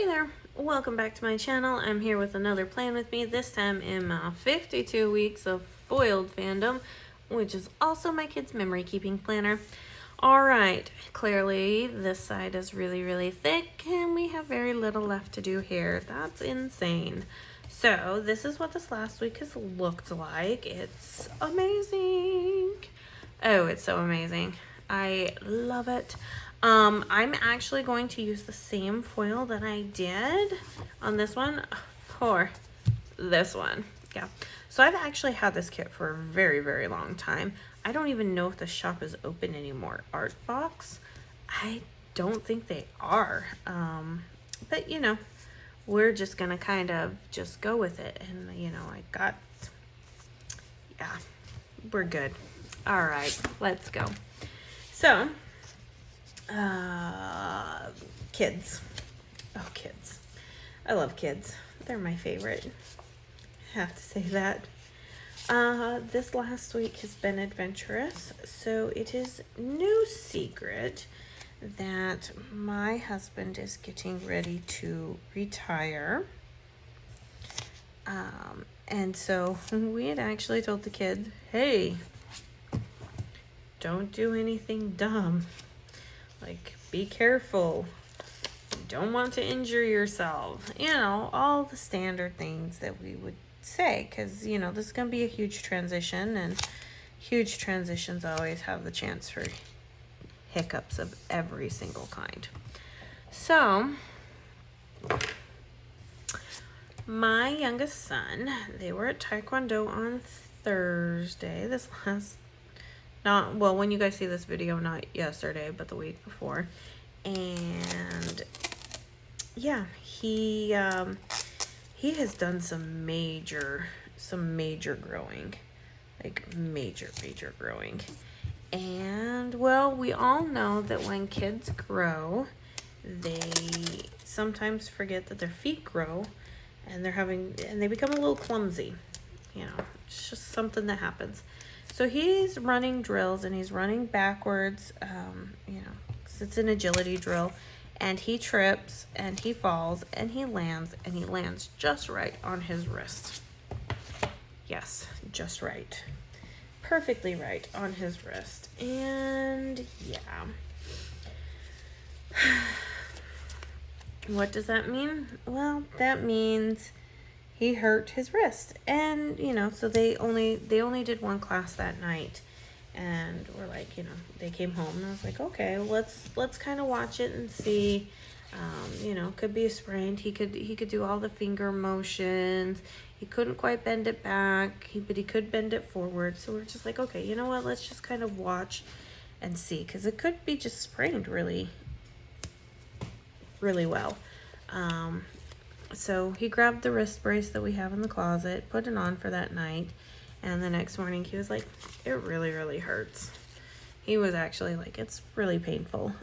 Hey there, welcome back to my channel. I'm here with another plan with me, this time in my 52 weeks of foiled fandom, which is also my kids' memory keeping planner. Alright, clearly this side is really thick and we have very little left to do here. That's insane. So this is what this last week has looked like. It's amazing. Oh, it's so amazing. I love it. I'm actually going to use the same foil that I did on this one for this one. Yeah. So I've actually had this kit for a very long time. I don't even know if the shop is open anymore. Art Box? I don't think they are. But you know, we're just gonna kind of just go with it. And you know, yeah, we're good. All right, let's go. So, kids. Oh, kids. I love kids. They're my favorite. I have to say that. This last week has been adventurous, so it is no secret that my husband is getting ready to retire. And so we had actually told the kids, hey, don't do anything dumb. Like, be careful. You don't want to injure yourself. You know, all the standard things that we would say, because, you know, this is going to be a huge transition, and huge transitions always have the chance for hiccups of every single kind. So, my youngest son, they were at Taekwondo on Thursday, when you guys see this video, not yesterday, but the week before. And yeah, he has done some major growing, like major growing. And well, we all know that when kids grow, they sometimes forget that their feet grow, and they become a little clumsy. You know, it's just something that happens. So he's running drills and he's running backwards, you know, 'cause it's an agility drill, and he trips and he falls and he lands just right on his wrist. Yes, just right. Perfectly right on his wrist. And yeah. What does that mean? Well, that means he hurt his wrist. And you know, so they only did one class that night, and we're like, you know, they came home and I was like, okay, let's kind of watch it and see. You know, could be a sprained. He could do all the finger motions. He couldn't quite bend it back, but he could bend it forward. So we're just like, okay, you know what, let's just kind of watch and see, because it could be just sprained really well. So he grabbed the wrist brace that we have in the closet, put it on for that night, and the next morning he was like, it really hurts. He was actually like, it's really painful.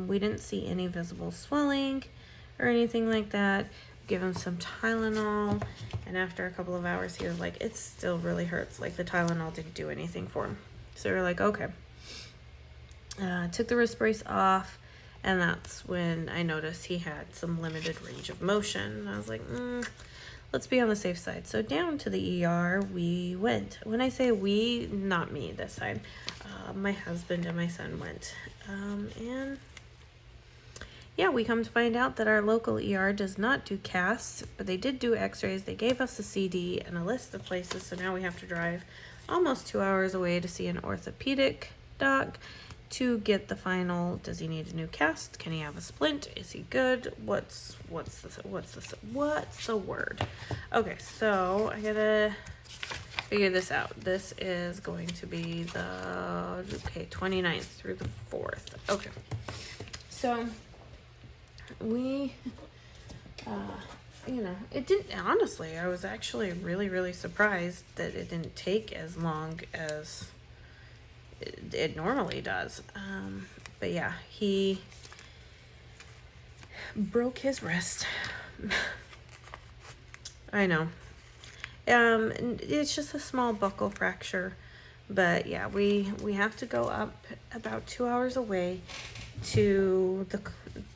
We didn't see any visible swelling or anything like that. Give him some Tylenol, and after a couple of hours he was like, it still really hurts. Like, the Tylenol didn't do anything for him. So we were like, okay. Took the wrist brace off, and that's when I noticed he had some limited range of motion. And I was like, let's be on the safe side. So down to the ER we went. When I say we, not me this time. My husband and my son went. And yeah, we come to find out that our local ER does not do casts, but they did do x-rays. They gave us a CD and a list of places. So now we have to drive almost 2 hours away to see an orthopedic doc to get the final, does he need a new cast? Can he have a splint? Is he good? What's the word? Okay, so I gotta figure this out. This is going to be the 29th through the 4th. Okay. So we you know, it didn't, honestly, I was actually really surprised that it didn't take as long as it normally does. But yeah, he broke his wrist. I know. It's just a small buckle fracture, but yeah, we have to go up about 2 hours away to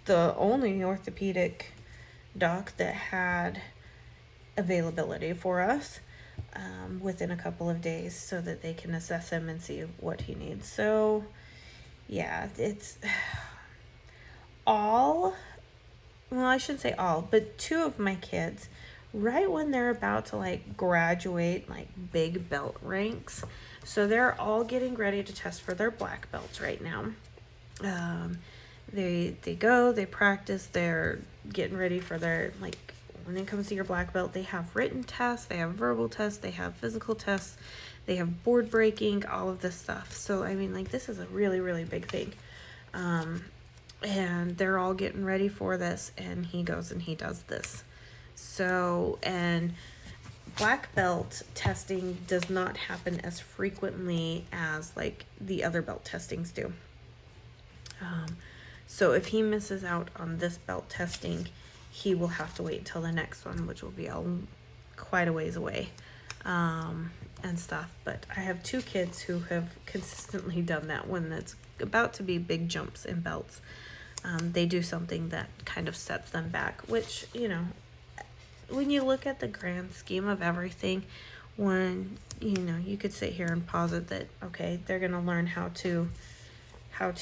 the only orthopedic doc that had availability for us within a couple of days so that they can assess him and see what he needs. So yeah, it's all, well, I shouldn't say all, but two of my kids, right when they're about to like graduate like big belt ranks, so they're all getting ready to test for their black belts right now. They go, they practice, they're getting ready for their, like, when it comes to your black belt, they have written tests, they have verbal tests, they have physical tests, they have board breaking, all of this stuff. So I mean, like, this is a really, really big thing. And they're all getting ready for this, and he goes and he does this. So, and black belt testing does not happen as frequently as like the other belt testings do. So if he misses out on this belt testing, he will have to wait till the next one, which will be quite a ways away, and stuff. But I have two kids who have consistently done that when it's about to be big jumps in belts. They do something that kind of sets them back, which, you know, when you look at the grand scheme of everything, when, you know, you could sit here and posit that, okay, they're going to learn how to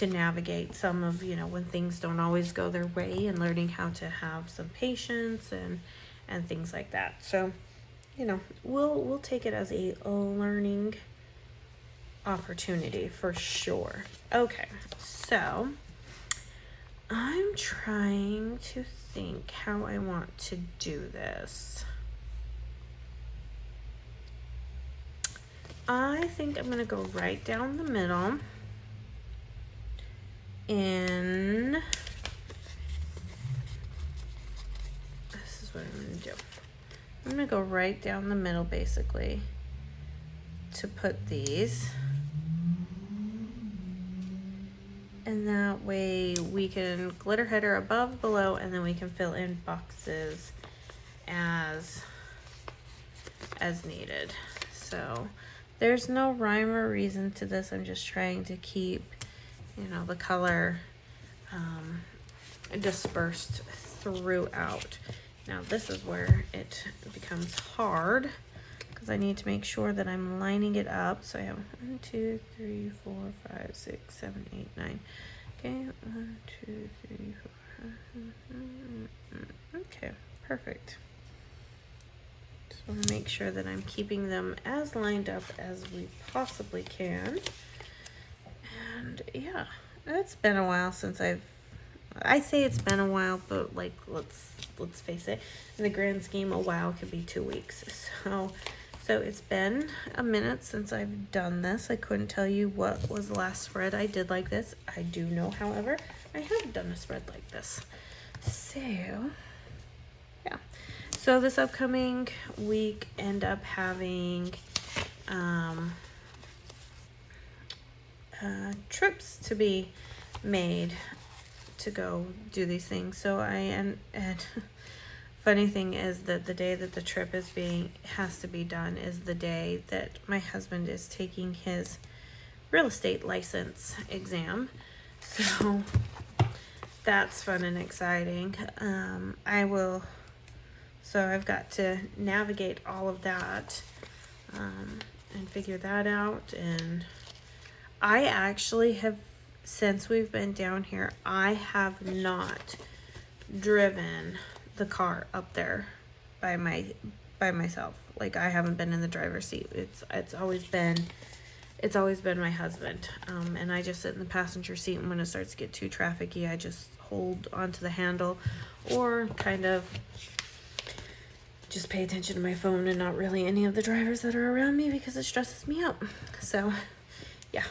navigate some of, you know, when things don't always go their way, and learning how to have some patience and things like that. So, you know, we'll take it as a learning opportunity for sure. Okay, so I'm trying to think how I want to do this. I think I'm gonna go right down the middle. And this is what I'm gonna do. I'm gonna go right down the middle basically to put these. And that way we can glitter header above, below, and then we can fill in boxes as needed. So there's no rhyme or reason to this. I'm just trying to keep, you know, the color dispersed throughout. Now this is where it becomes hard, because I need to make sure that I'm lining it up. So I have 1, 2, 3, 4, 5, 6, 7, 8, 9. Okay, 1, 2, 3, 4. Okay, perfect. Just want to make sure that I'm keeping them as lined up as we possibly can. And yeah, it's been a while since I say it's been a while, but like, let's face it, in the grand scheme, a while could be 2 weeks. So it's been a minute since I've done this. I couldn't tell you what was the last spread I did like this. I do know, however, I have done a spread like this. So yeah. So this upcoming week end up having trips to be made to go do these things. So and funny thing is that the day that the trip has to be done is the day that my husband is taking his real estate license exam. So that's fun and exciting. So I've got to navigate all of that and figure that out. And I actually have, since we've been down here, I have not driven the car up there by myself. Like, I haven't been in the driver's seat. It's always been my husband, and I just sit in the passenger seat, and when it starts to get too trafficky, I just hold onto the handle, or kind of just pay attention to my phone and not really any of the drivers that are around me, because it stresses me out. So yeah,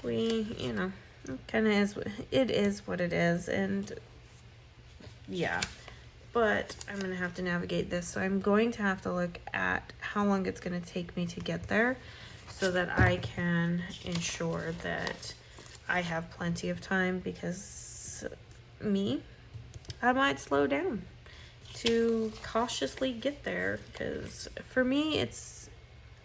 we, you know, kind of is what it is. And yeah, but I'm gonna have to navigate this. So I'm going to have to look at how long it's gonna take me to get there, so that I can ensure that I have plenty of time, because I might slow down to cautiously get there. Because for me,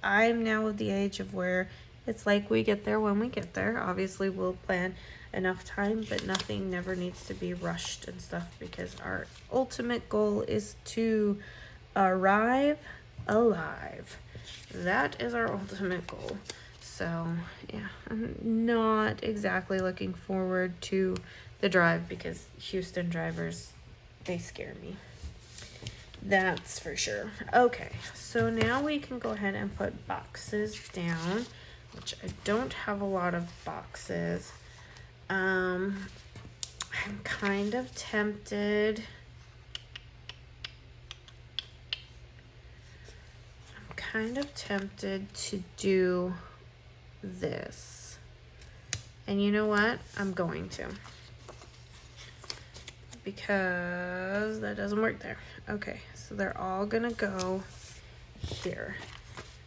I'm now at the age of where it's like we get there when we get there. Obviously, we'll plan enough time, but nothing never needs to be rushed and stuff, because our ultimate goal is to arrive alive. That is our ultimate goal. So yeah, I'm not exactly looking forward to the drive, because Houston drivers, they scare me. That's for sure. Okay, so now we can go ahead and put boxes down, which I don't have a lot of boxes. I'm kind of tempted. To do this. And you know what? I'm going to. Because that doesn't work there. Okay, so they're all gonna go here.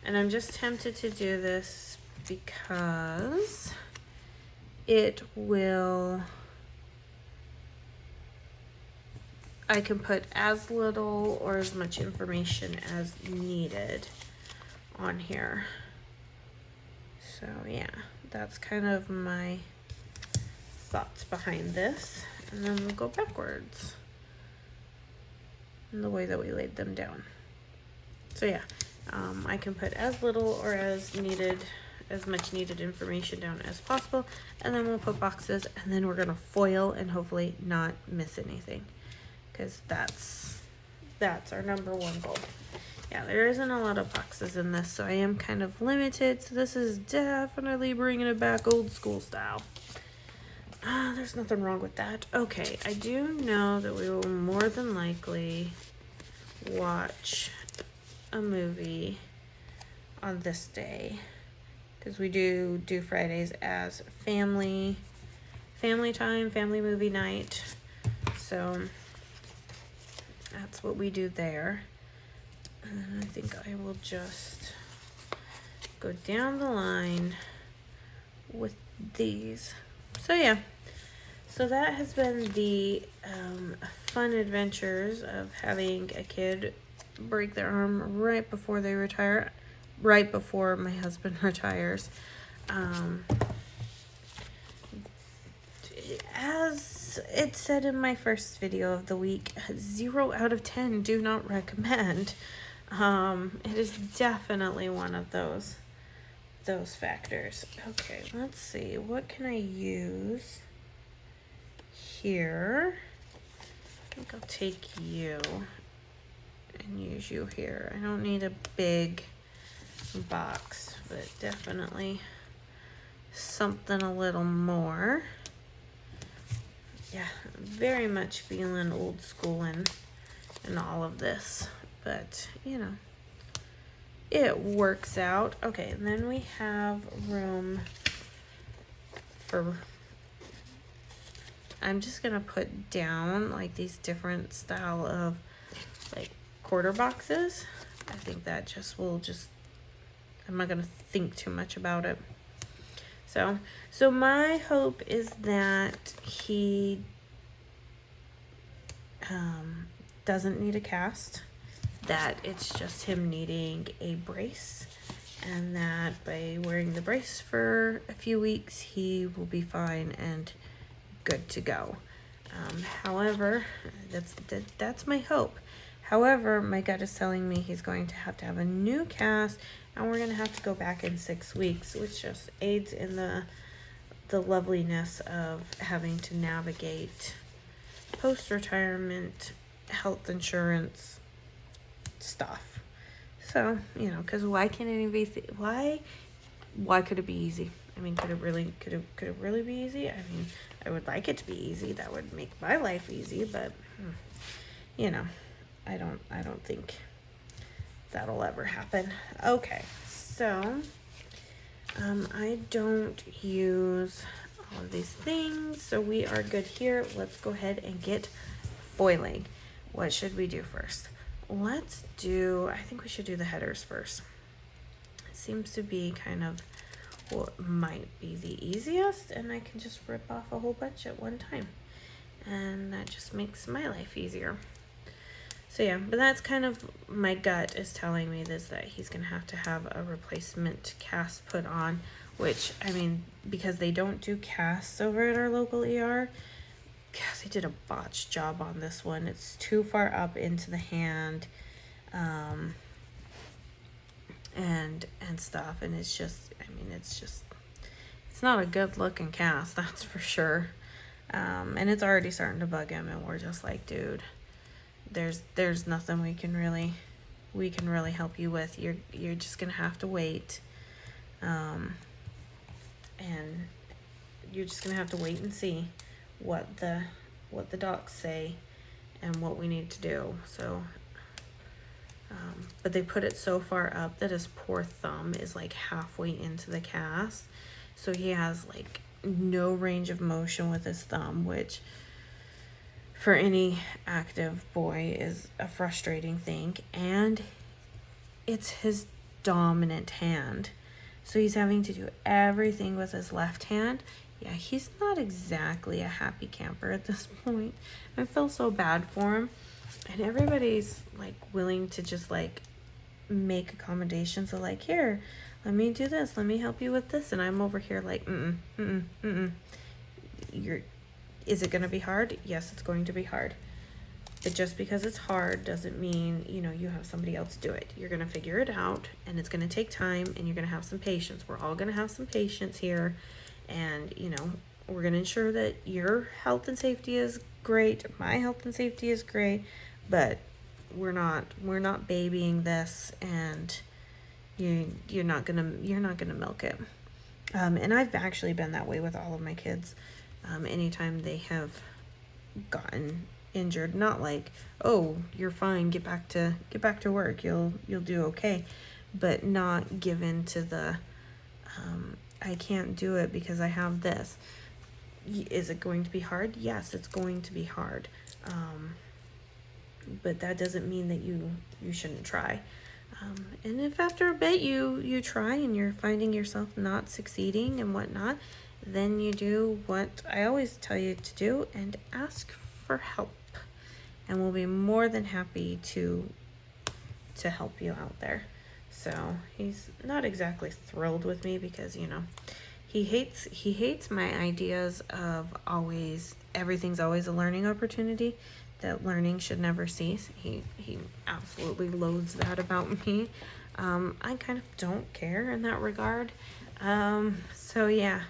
And I'm just tempted to do this because it will, I can put as little or as much information as needed on here. So yeah, that's kind of my thoughts behind this. And then we'll go backwards in the way that we laid them down. So yeah, I can put as little or as much needed information down as possible, and then we'll put boxes, and then we're gonna foil and hopefully not miss anything, because that's our number one goal. Yeah, there isn't a lot of boxes in this, so I am kind of limited. So this is definitely bringing it back old school style. There's nothing wrong with that. Okay, I do know that we will more than likely watch a movie on this day, because we do Fridays as family time, family movie night. So that's what we do there. And I think I will just go down the line with these. So yeah, so that has been the fun adventures of having a kid break their arm right before they retire, right before my husband retires. As it said in my first video of the week, 0 out of 10 do not recommend. It is definitely one of those factors. Okay, let's see, what can I use here? I think I'll take you and use you here. I don't need a big box, but definitely something a little more. Yeah, very much feeling old school in all of this, but you know, it works out. Okay, and then we have room for, I'm just gonna put down like these different style of like quarter boxes. I think that I'm not gonna think too much about it. So my hope is that he doesn't need a cast, that it's just him needing a brace, and that by wearing the brace for a few weeks he will be fine and good to go. However, that's my hope. However, my gut is telling me he's going to have a new cast, and we're going to have to go back in 6 weeks, which just aids in the loveliness of having to navigate post-retirement health insurance stuff. So, you know, because why can't it be, why could it be easy? I mean, could it really be easy? I mean, I would like it to be easy. That would make my life easy, but you know, I don't think that'll ever happen. Okay, so I don't use all of these things, so we are good here. Let's go ahead and get foiling. What should we do first? I think we should do the headers first. It seems to be kind of what might be the easiest, and I can just rip off a whole bunch at one time, and that just makes my life easier. So yeah, but that's kind of, my gut is telling me this, that he's gonna have to have a replacement cast put on, which, I mean, because they don't do casts over at our local ER, gosh, they did a botched job on this one. It's too far up into the hand, and stuff, and it's just, I mean, it's not a good looking cast, that's for sure. And it's already starting to bug him, and we're just like, dude, there's nothing we can really help you with. You're just gonna have to wait, and you're just gonna have to wait and see what the docs say and what we need to do. So but they put it so far up that his poor thumb is like halfway into the cast, so he has like no range of motion with his thumb, which for any active boy is a frustrating thing, and it's his dominant hand, so he's having to do everything with his left hand. Yeah, he's not exactly a happy camper at this point. I feel so bad for him, and everybody's like willing to just like make accommodations. So like, here, let me do this, let me help you with this, and I'm over here like, is it going to be hard? Yes, it's going to be hard. But just because it's hard doesn't mean, you know, you have somebody else do it. You're going to figure it out, and it's going to take time, and you're going to have some patience. We're all going to have some patience here, and, you know, we're going to ensure that your health and safety is great, my health and safety is great, but we're not babying this, and you're not gonna milk it. And I've actually been that way with all of my kids. Anytime they have gotten injured, not like, oh, you're fine, get back to work, you'll do okay, but not given to the I can't do it because I have this. Is it going to be hard? Yes, it's going to be hard, but that doesn't mean that you shouldn't try. And if after a bit you try and you're finding yourself not succeeding and whatnot, then you do what I always tell you to do and ask for help, and we'll be more than happy to help you out there. So he's not exactly thrilled with me because, you know, he hates my ideas of everything's always a learning opportunity, that learning should never cease. He absolutely loathes that about me. I kind of don't care in that regard. So yeah,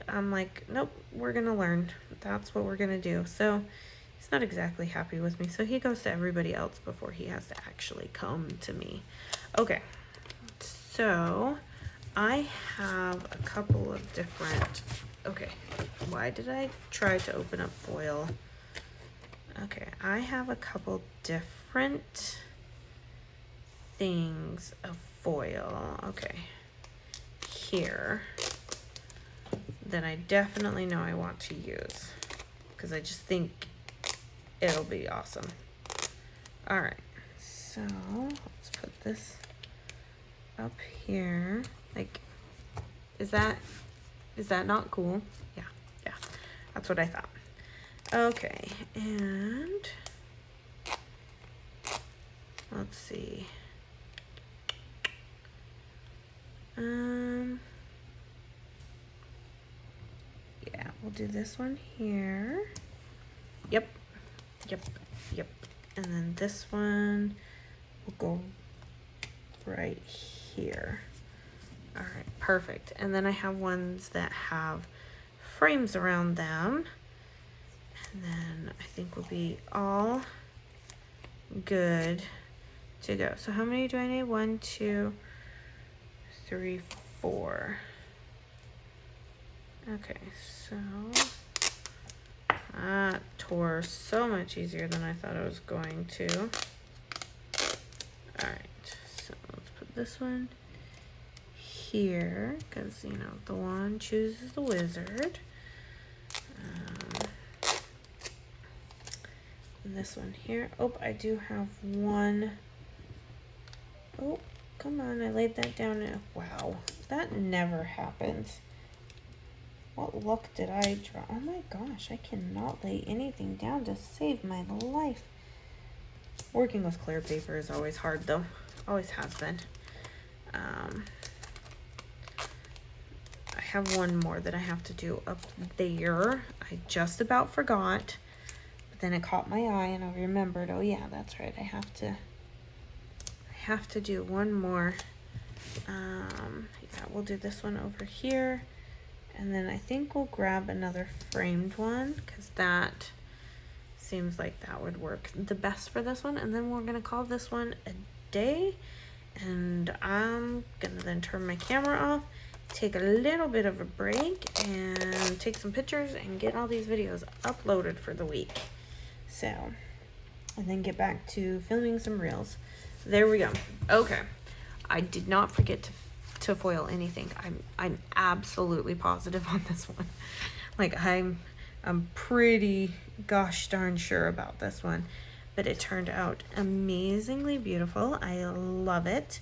I'm like, nope, we're gonna learn. That's what we're gonna do. So he's not exactly happy with me. So he goes to everybody else before he has to actually come to me. Okay, so I have a couple of different, okay, why did I try to open up foil? Okay, I have a couple different things of foil, okay, here, that I definitely know I want to use, because I just think it'll be awesome. All right, so let's put this up here. Like, is that not cool? Yeah, that's what I thought. Okay, and let's see. Yeah, we'll do this one here. Yep. And then this one will go right here. All right, perfect. And then I have ones that have frames around them. And then I think we'll be all good to go. So how many do I need? 1, 2, 3, 4. Okay, so that tore so much easier than I thought it was going to. All right, so let's put this one here, because, you know, the wand chooses the wizard. And this one here. Oh, I do have one. Oh, come on, I laid that down. Wow, that never happens. What luck did I draw? Oh my gosh, I cannot lay anything down to save my life. Working with clear paper is always hard though. Always has been. have one more that I have to do up there. I just about forgot, but then it caught my eye and I remembered, oh yeah, that's right, I have to do one more. Yeah, we'll do this one over here, and then I think we'll grab another framed one because that seems like that would work the best for this one. And then we're gonna call this one a day, and I'm gonna then turn my camera off, take a little bit of a break, and take some pictures and get all these videos uploaded for the week. So, and then get back to filming some reels. There we go. Okay, I did not forget to foil anything. I'm absolutely positive on this one. Like I'm pretty gosh darn sure about this one, but it turned out amazingly beautiful. I love it.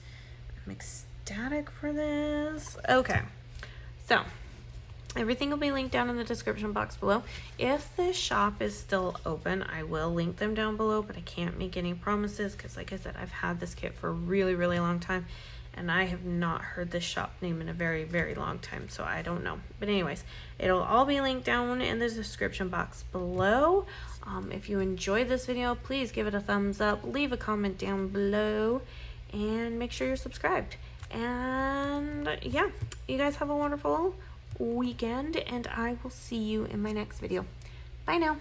I'm ecstatic for this. Okay, so everything will be linked down in the description box below. If the shop is still open, I will link them down below, but I can't make any promises because, like I said, I've had this kit for a really, really long time, and I have not heard this shop name in a very, very long time, so I don't know. But anyways, it'll all be linked down in the description box below. If you enjoyed this video, please give it a thumbs up, leave a comment down below, and make sure you're subscribed. And yeah, you guys have a wonderful weekend, and I will see you in my next video. Bye now.